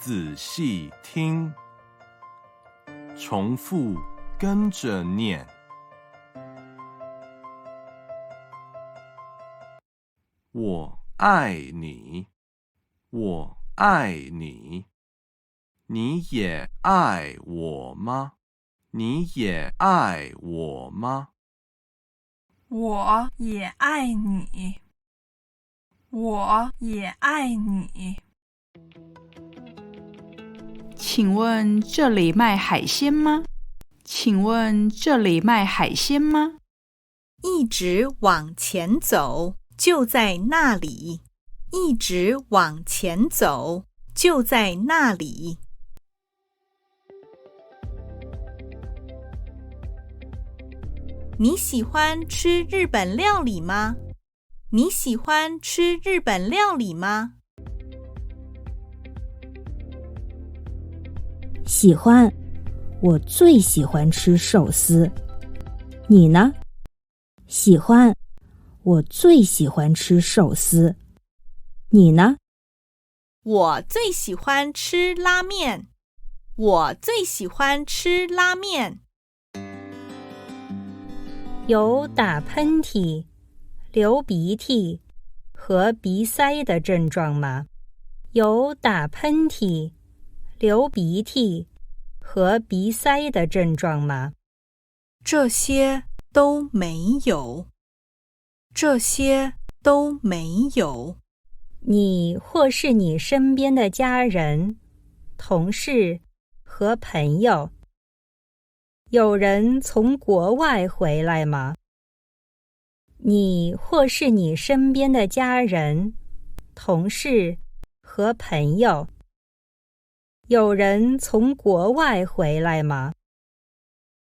仔细听，重复跟着念。我爱你，我爱你，你也爱我吗？你也爱我吗？我也爱你，我也爱你。请问这里卖海鲜吗？请问这里卖海鲜吗？一直往前走，就在那里。一直往前走，就在那里。你喜欢吃日本料理吗？你喜欢吃日本料理吗？喜欢，我最喜欢吃寿司。你呢？喜欢，我最喜欢吃寿司。你呢？我最喜欢吃拉面。我最喜欢吃拉面。有打喷嚏、流鼻涕和鼻塞的症状吗？有打喷嚏、流鼻涕和鼻塞的症状吗？这些都没有。这些都没有。你或是你身边的家人、同事和朋友，有人从国外回来吗？你或是你身边的家人、同事和朋友，有人从国外回来吗？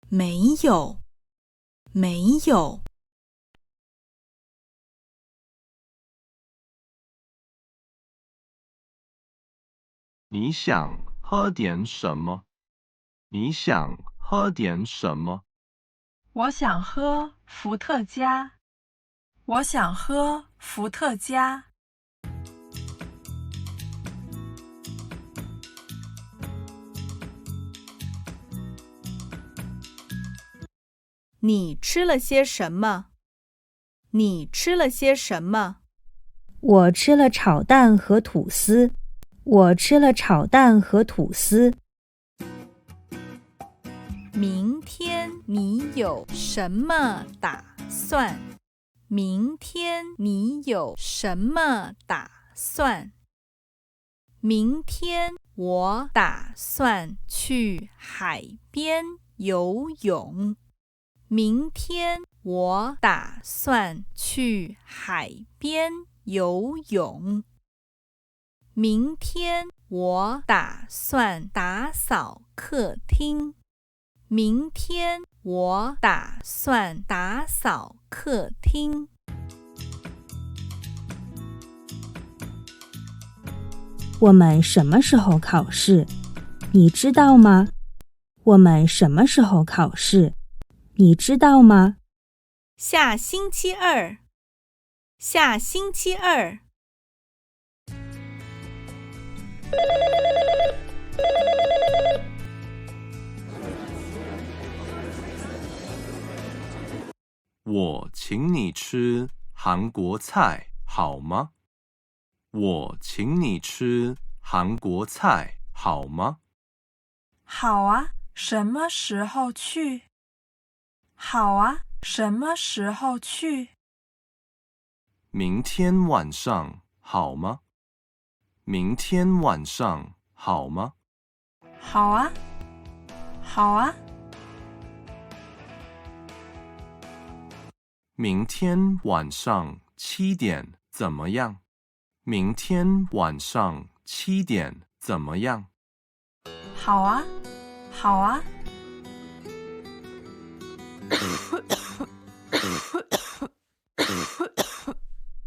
没有，没有。你想喝点什么？你想喝点什么？我想喝伏特加。我想喝伏特加。你吃了些什么？你吃了些什么？我吃了炒蛋和吐司。我吃了炒蛋和吐司。明天你有什么打算？明天你有什么打算？明天我打算去海边游泳。明天我打算去海边游泳。明天我打算打扫客厅。明天我打算打扫客厅。我们什么时候考试？你知道吗？我们什么时候考试？你知道吗？下星期二。下星期二。我请你吃韩国菜好吗？我请你吃韩国菜好吗？好啊，什么时候去？好啊，什么时候去？明天晚上好吗？明天晚上好吗？好啊，好啊。明天晚上7点怎么样？明天晚上7点怎么样？好啊，好啊。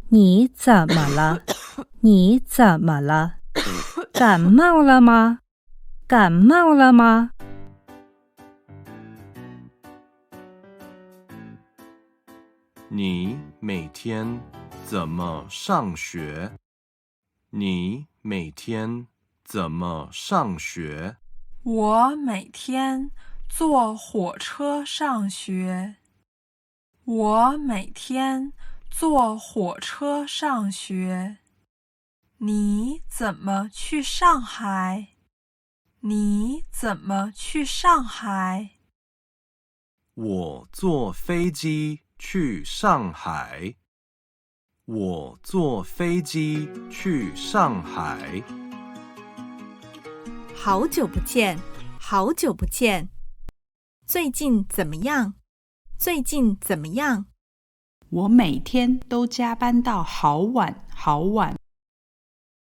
你怎么了？你怎么了？感冒了吗？感冒了吗？你每天怎么上学？你每天怎么上学？我每天坐火车上学。我每天坐火车上学。你怎么去上海？你怎么去上海？我坐飞机去上海。我坐飞机去上海。好久不见，好久不见。最近怎么样？最近怎么样？我每天都加班到好晚好晚。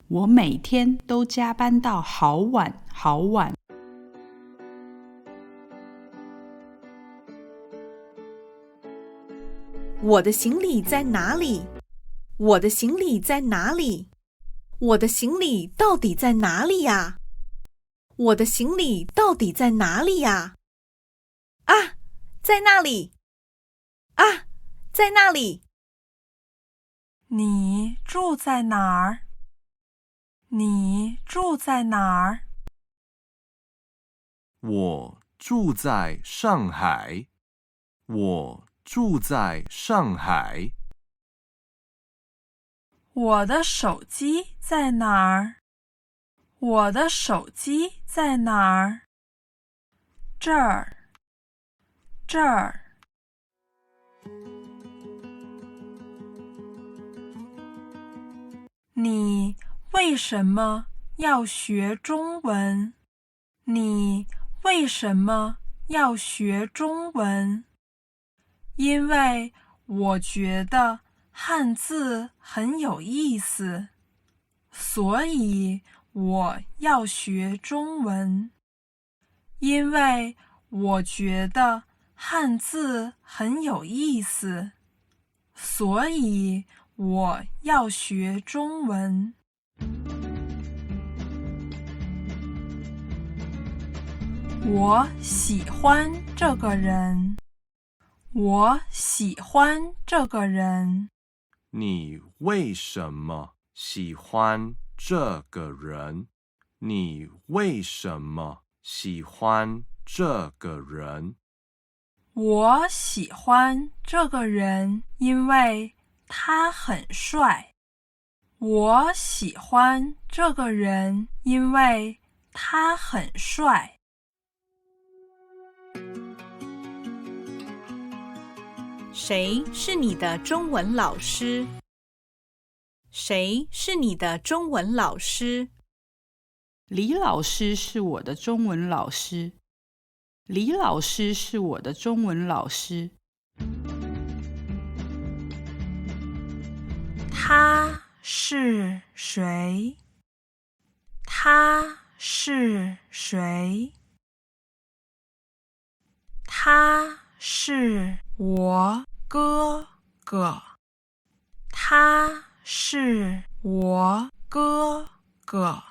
我每天都加班到好晚好晚。我的行李在哪里？我的行李在哪里？我的行李到底在哪里呀？我的行李到底在哪里呀？啊，在那里！啊，在那里！你住在哪儿？你住在哪儿？我住在上海。我住在上海。我的手机在哪儿？我的手机在哪儿？这儿，这儿。你为什么要学中文？你为什么要学中文？因为我觉得汉字很有意思，所以我要学中文。因为我觉得汉字很有意思，所以我要学中文。我喜欢这个人。我喜欢这个人。你为什么喜欢这个人？你为什么喜欢这个人？我喜欢这个人，因为他很帅。我喜欢这个人，因为他很帅。谁是你的中文老师？谁是你的中文老师？李老师是我的中文老师。李老师是我的中文老师。他是谁？他是谁？他是我哥哥。他是我哥哥。